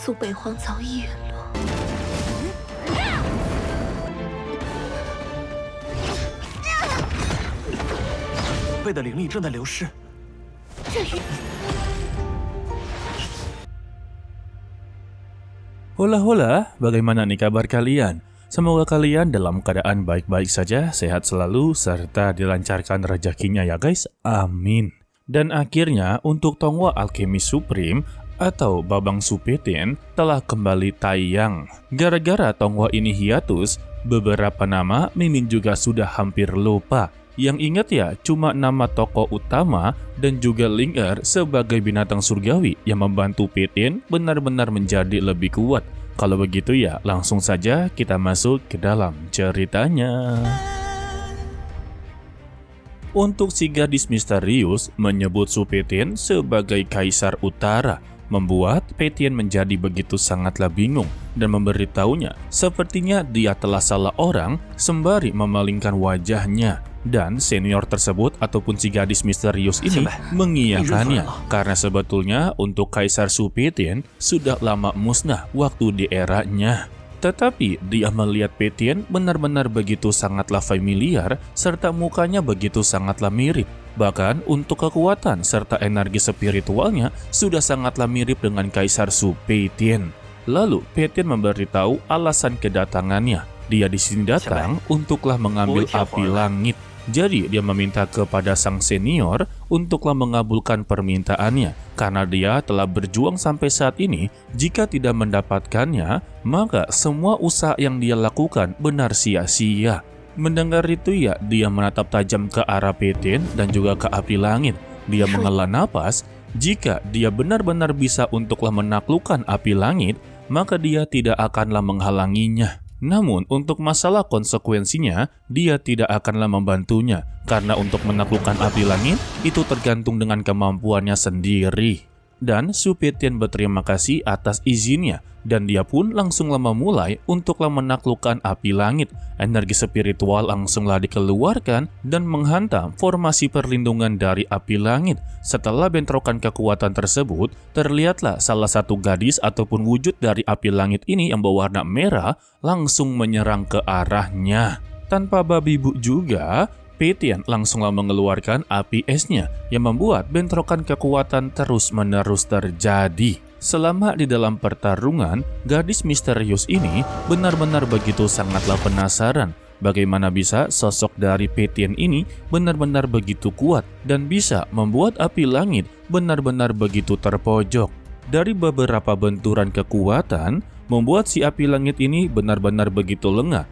速北荒早已陨落。贝的灵力正在流失。这与 Hola, bagaimana nih kabar kalian? Semoga kalian dalam keadaan baik-baik saja, sehat selalu, serta dilancarkan rezekinya ya guys, amin. Dan akhirnya untuk Tonghua Alchemy Supreme atau Babang Supetian telah kembali tayang. Gara-gara Tonghua ini hiatus, beberapa nama Mimin juga sudah hampir lupa. Yang ingat ya cuma nama tokoh utama dan juga Ling sebagai binatang surgawi yang membantu Petian benar-benar menjadi lebih kuat. Kalau begitu ya langsung saja kita masuk ke dalam ceritanya. Untuk si gadis misterius menyebut Supetian sebagai Kaisar Utara, membuat Petian menjadi begitu sangatlah bingung dan memberitahunya sepertinya dia telah salah orang sembari memalingkan wajahnya. Dan senior tersebut ataupun si gadis misterius ini mengiyakannya karena sebetulnya untuk Kaisar Supetian sudah lama musnah waktu di eranya. Tetapi dia melihat Petian benar-benar begitu sangatlah familiar serta mukanya begitu sangatlah mirip. Bahkan untuk kekuatan serta energi spiritualnya sudah sangatlah mirip dengan Kaisar Supetian. Lalu Petian memberitahu alasan kedatangannya. Dia di sini datang untuklah mengambil api langit. Jadi dia meminta kepada sang senior untuklah mengabulkan permintaannya karena dia telah berjuang sampai saat ini. Jika tidak mendapatkannya, maka semua usaha yang dia lakukan benar sia-sia. Mendengar itu ya, dia menatap tajam ke arah Petian dan juga ke api langit. Dia menghela napas. Jika dia benar-benar bisa untuklah menaklukkan api langit, maka dia tidak akanlah menghalanginya. Namun untuk masalah konsekuensinya, dia tidak akanlah membantunya karena untuk menaklukkan api langit itu tergantung dengan kemampuannya sendiri. Dan Supetian berterima kasih atas izinnya dan dia pun langsunglah memulai untuklah menaklukkan api langit. Energi spiritual langsunglah dikeluarkan dan menghantam formasi perlindungan dari api langit. Setelah bentrokan kekuatan tersebut, terlihatlah salah satu gadis ataupun wujud dari api langit ini yang berwarna merah langsung menyerang ke arahnya. Tanpa babi bu juga, Petian langsunglah mengeluarkan api esnya yang membuat bentrokan kekuatan terus-menerus terjadi. Selama di dalam pertarungan, gadis misterius ini benar-benar begitu sangatlah penasaran bagaimana bisa sosok dari Petian ini benar-benar begitu kuat dan bisa membuat api langit benar-benar begitu terpojok. Dari beberapa benturan kekuatan, membuat si api langit ini benar-benar begitu lengah.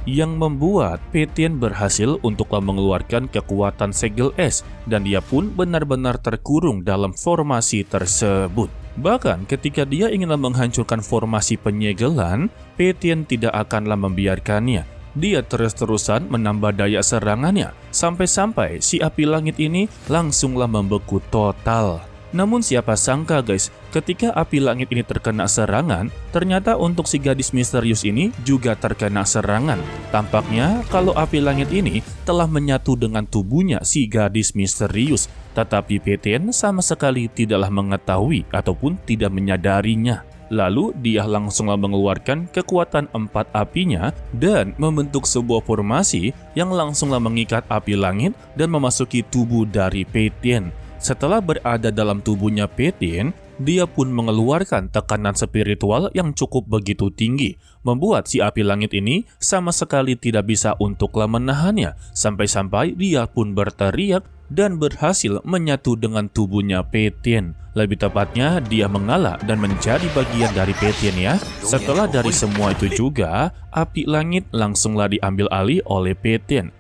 Yang membuat Petian berhasil untuklah mengeluarkan kekuatan segel es dan dia pun benar-benar terkurung dalam formasi tersebut. Bahkan ketika dia inginlah menghancurkan formasi penyegelan, Petian tidak akanlah membiarkannya. Dia terus-terusan menambah daya serangannya sampai-sampai si api langit ini langsunglah membeku total. Namun siapa sangka guys, ketika api langit ini terkena serangan, ternyata untuk si gadis misterius ini juga terkena serangan. Tampaknya kalau api langit ini telah menyatu dengan tubuhnya si gadis misterius, tetapi Petian sama sekali tidaklah mengetahui ataupun tidak menyadarinya. Lalu dia langsunglah mengeluarkan kekuatan 4 apinya dan membentuk sebuah formasi yang langsunglah mengikat api langit dan memasuki tubuh dari Petian. Setelah berada dalam tubuhnya Petian, dia pun mengeluarkan tekanan spiritual yang cukup begitu tinggi, membuat si api langit ini sama sekali tidak bisa untuklah menahannya, sampai-sampai dia pun berteriak dan berhasil menyatu dengan tubuhnya Petian. Lebih tepatnya, dia mengalah dan menjadi bagian dari Petian ya. Setelah dari semua itu juga, api langit langsunglah diambil alih oleh Petian.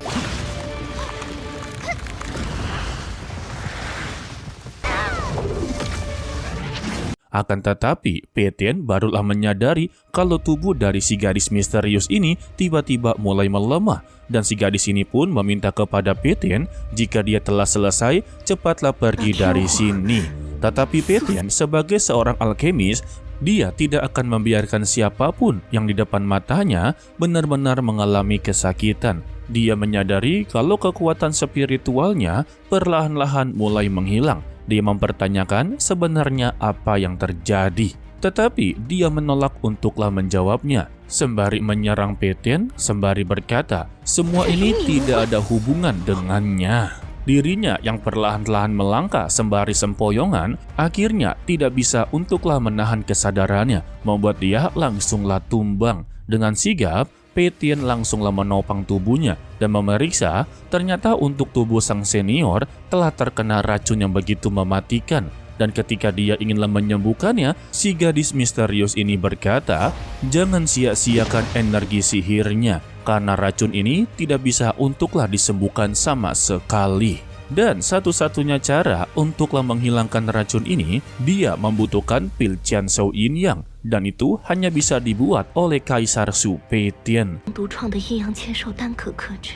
Akan tetapi, Petian barulah menyadari kalau tubuh dari si gadis misterius ini tiba-tiba mulai melemah. Dan si gadis ini pun meminta kepada Petian jika dia telah selesai, cepatlah pergi dari sini. Tetapi Petian sebagai seorang alkemis dia tidak akan membiarkan siapapun yang di depan matanya benar-benar mengalami kesakitan. Dia menyadari kalau kekuatan spiritualnya perlahan-lahan mulai menghilang. Dia mempertanyakan sebenarnya apa yang terjadi. Tetapi dia menolak untuklah menjawabnya. Sembari menyerang Peitian, sembari berkata, semua ini tidak ada hubungan dengannya. Dirinya yang perlahan-lahan melangkah sembari sempoyongan, akhirnya tidak bisa untuklah menahan kesadarannya, membuat dia langsunglah tumbang. Dengan sigap, Peitian langsunglah menopang tubuhnya dan memeriksa, ternyata untuk tubuh sang senior telah terkena racun yang begitu mematikan. Dan ketika dia inginlah menyembuhkannya, si gadis misterius ini berkata, jangan sia-siakan energi sihirnya, karena racun ini tidak bisa untuklah disembuhkan sama sekali. Dan satu-satunya cara untuklah menghilangkan racun ini, dia membutuhkan pil Qianshou Yin Yang, dan itu hanya bisa dibuat oleh Kaisar Su Peitian. 独创的阴阳千手丹可克制。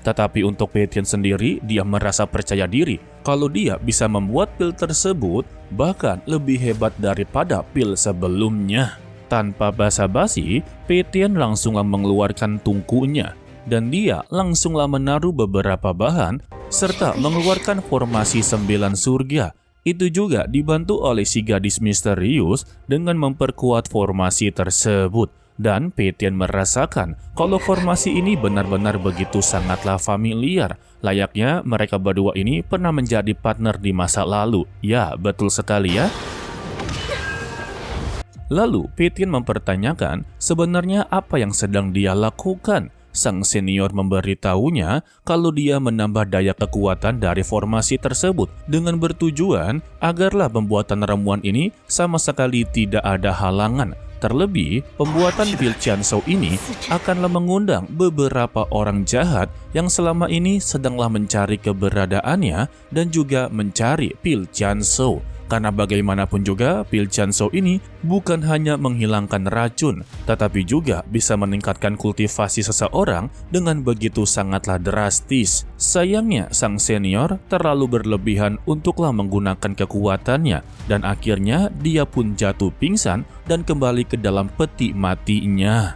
Tetapi untuk Peitian sendiri, dia merasa percaya diri kalau dia bisa membuat pil tersebut bahkan lebih hebat daripada pil sebelumnya. Tanpa basa-basi, Peitian langsunglah mengeluarkan tungkunya dan dia langsunglah menaruh beberapa bahan serta mengeluarkan formasi 9 surga. Itu juga dibantu oleh si gadis misterius dengan memperkuat formasi tersebut. Dan Peitian merasakan kalau formasi ini benar-benar begitu sangatlah familiar. Layaknya mereka berdua ini pernah menjadi partner di masa lalu. Ya, betul sekali ya. Lalu Peitian mempertanyakan sebenarnya apa yang sedang dia lakukan. Sang senior memberitahunya kalau dia menambah daya kekuatan dari formasi tersebut dengan bertujuan agarlah pembuatan ramuan ini sama sekali tidak ada halangan. Terlebih, pembuatan pil Qianshou ini akanlah mengundang beberapa orang jahat yang selama ini sedanglah mencari keberadaannya dan juga mencari pil Qianshou. Karena bagaimanapun juga, pil Qianshou ini bukan hanya menghilangkan racun, tetapi juga bisa meningkatkan kultivasi seseorang dengan begitu sangatlah drastis. Sayangnya, sang senior terlalu berlebihan untuklah menggunakan kekuatannya, dan akhirnya dia pun jatuh pingsan dan kembali ke dalam peti matinya.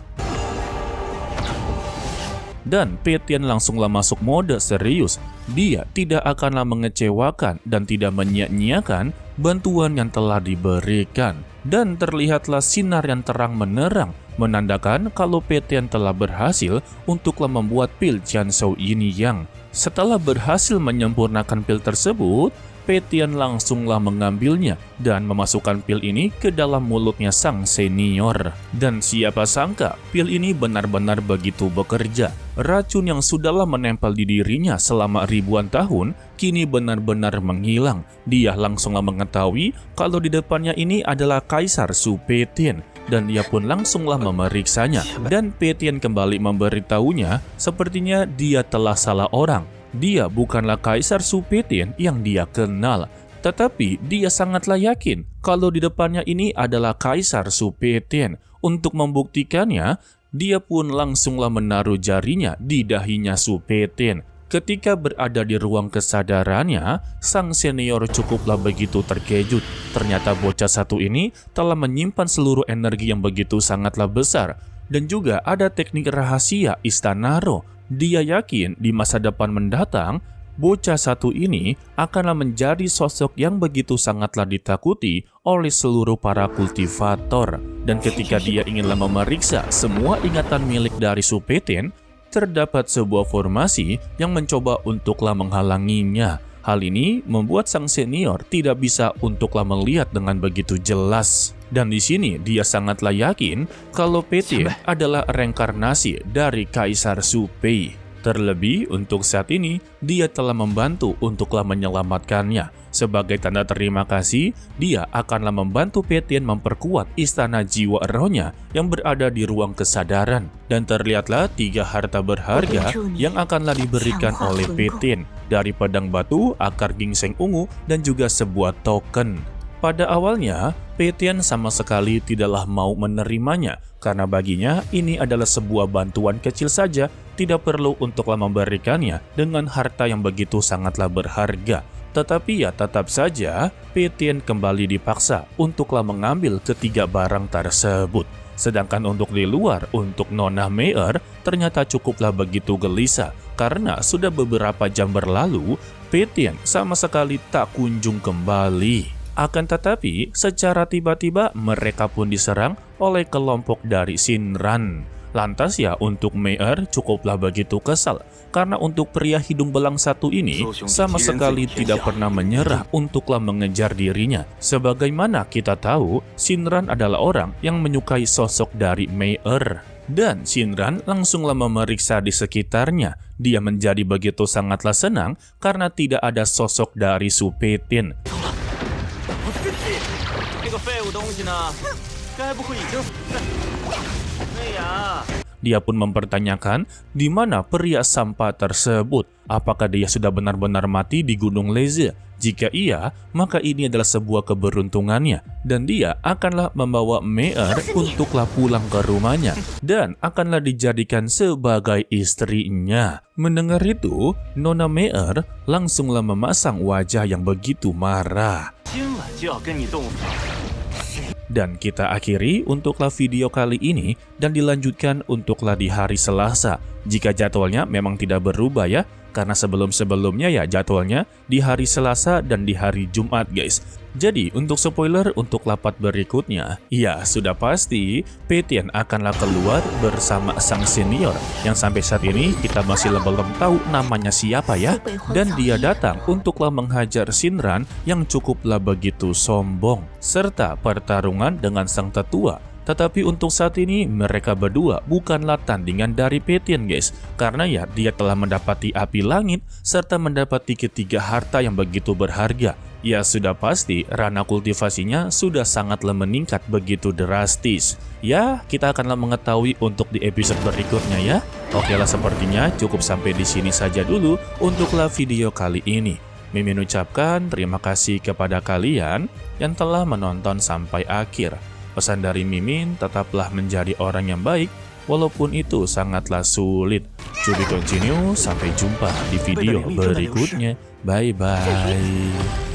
Dan Peitian langsunglah masuk mode serius. Dia tidak akanlah mengecewakan dan tidak menyia-nyiakan bantuan yang telah diberikan. Dan terlihatlah sinar yang terang menerang, menandakan kalau Peitian telah berhasil untuklah membuat pil Qianshou Yin Yang. Setelah berhasil menyempurnakan pil tersebut, Peitian langsunglah mengambilnya dan memasukkan pil ini ke dalam mulutnya sang senior. Dan siapa sangka pil ini benar-benar begitu bekerja. Racun yang sudahlah menempel di dirinya selama ribuan tahun kini benar-benar menghilang. Dia langsunglah mengetahui kalau di depannya ini adalah Kaisar Su Peitian. Dan dia pun langsunglah memeriksanya. Dan Peitian kembali memberitahunya sepertinya dia telah salah orang. Dia bukanlah Kaisar Su Peitian yang dia kenal, tetapi dia sangatlah yakin kalau di depannya ini adalah Kaisar Su Peitian. Untuk membuktikannya, dia pun langsunglah menaruh jarinya di dahinya Su Peitian. Ketika berada di ruang kesadarannya, sang senior cukuplah begitu terkejut. Ternyata bocah satu ini telah menyimpan seluruh energi yang begitu sangatlah besar. Dan juga ada teknik rahasia Istana Roh. Dia yakin di masa depan mendatang, bocah satu ini akanlah menjadi sosok yang begitu sangatlah ditakuti oleh seluruh para kultivator. Dan ketika dia inginlah memeriksa semua ingatan milik dari Su Peitian, terdapat sebuah formasi yang mencoba untuklah menghalanginya. Hal ini membuat sang senior tidak bisa untuklah melihat dengan begitu jelas. Dan di sini dia sangatlah yakin kalau Peitian adalah reinkarnasi dari Kaisar Su Pei. Terlebih untuk saat ini dia telah membantu untuklah menyelamatkannya. Sebagai tanda terima kasih, dia akanlah membantu Peitian memperkuat istana jiwa rohnya yang berada di ruang kesadaran. Dan terlihatlah 3 harta berharga yang akanlah diberikan oleh Peitian, dari pedang batu, akar ginseng ungu, dan juga sebuah token. Pada awalnya, Peitian sama sekali tidaklah mau menerimanya, karena baginya ini adalah sebuah bantuan kecil saja, tidak perlu untuklah memberikannya dengan harta yang begitu sangatlah berharga. Tetapi ya tetap saja, Petian kembali dipaksa untuklah mengambil ketiga barang tersebut. Sedangkan untuk di luar, untuk Nona Meyer, ternyata cukuplah begitu gelisah. Karena sudah beberapa jam berlalu, Petian sama sekali tak kunjung kembali. Akan tetapi, secara tiba-tiba mereka pun diserang oleh kelompok dari Shinran. Lantas ya untuk Meyer cukuplah begitu kesal karena untuk pria hidung belang satu ini sama sekali tidak pernah menyerah untuklah mengejar dirinya. Sebagaimana kita tahu, Shinran adalah orang yang menyukai sosok dari Meyer. Dan Shinran langsunglah memeriksa di sekitarnya. Dia menjadi begitu sangatlah senang karena tidak ada sosok dari Su Petian. Dia pun mempertanyakan di mana pria sampah tersebut. Apakah dia sudah benar-benar mati di Gunung Leze? Jika iya, maka ini adalah sebuah keberuntungannya. Dan dia akanlah membawa Meyer untuklah pulang ke rumahnya. Dan akanlah dijadikan sebagai istrinya. Mendengar itu, Nona Meyer langsunglah memasang wajah yang begitu marah. Dan kita akhiri untuklah video kali ini dan dilanjutkan untuklah di hari Selasa. Jika jadwalnya memang tidak berubah ya, karena sebelum-sebelumnya ya jadwalnya di hari Selasa dan di hari Jumat guys. Jadi untuk spoiler untuk lapat berikutnya, ya sudah pasti Petian akanlah keluar bersama sang senior yang sampai saat ini kita masih belum tahu namanya siapa ya. Dan dia datang untuklah menghajar Shinran yang cukuplah begitu sombong serta pertarungan dengan sang tetua. Tetapi untuk saat ini mereka berdua bukanlah tandingan dari Petian guys. Karena ya dia telah mendapati api langit serta mendapati ketiga harta yang begitu berharga. Ya sudah pasti ranah kultivasinya sudah sangatlah meningkat begitu drastis. Ya kita akanlah mengetahui untuk di episode berikutnya ya. Oke lah sepertinya cukup sampai di sini saja dulu untuklah video kali ini. Mimin ucapkan terima kasih kepada kalian yang telah menonton sampai akhir. Pesan dari Mimin, tetaplah menjadi orang yang baik, walaupun itu sangatlah sulit. To be continue, sampai jumpa di video berikutnya. Bye-bye.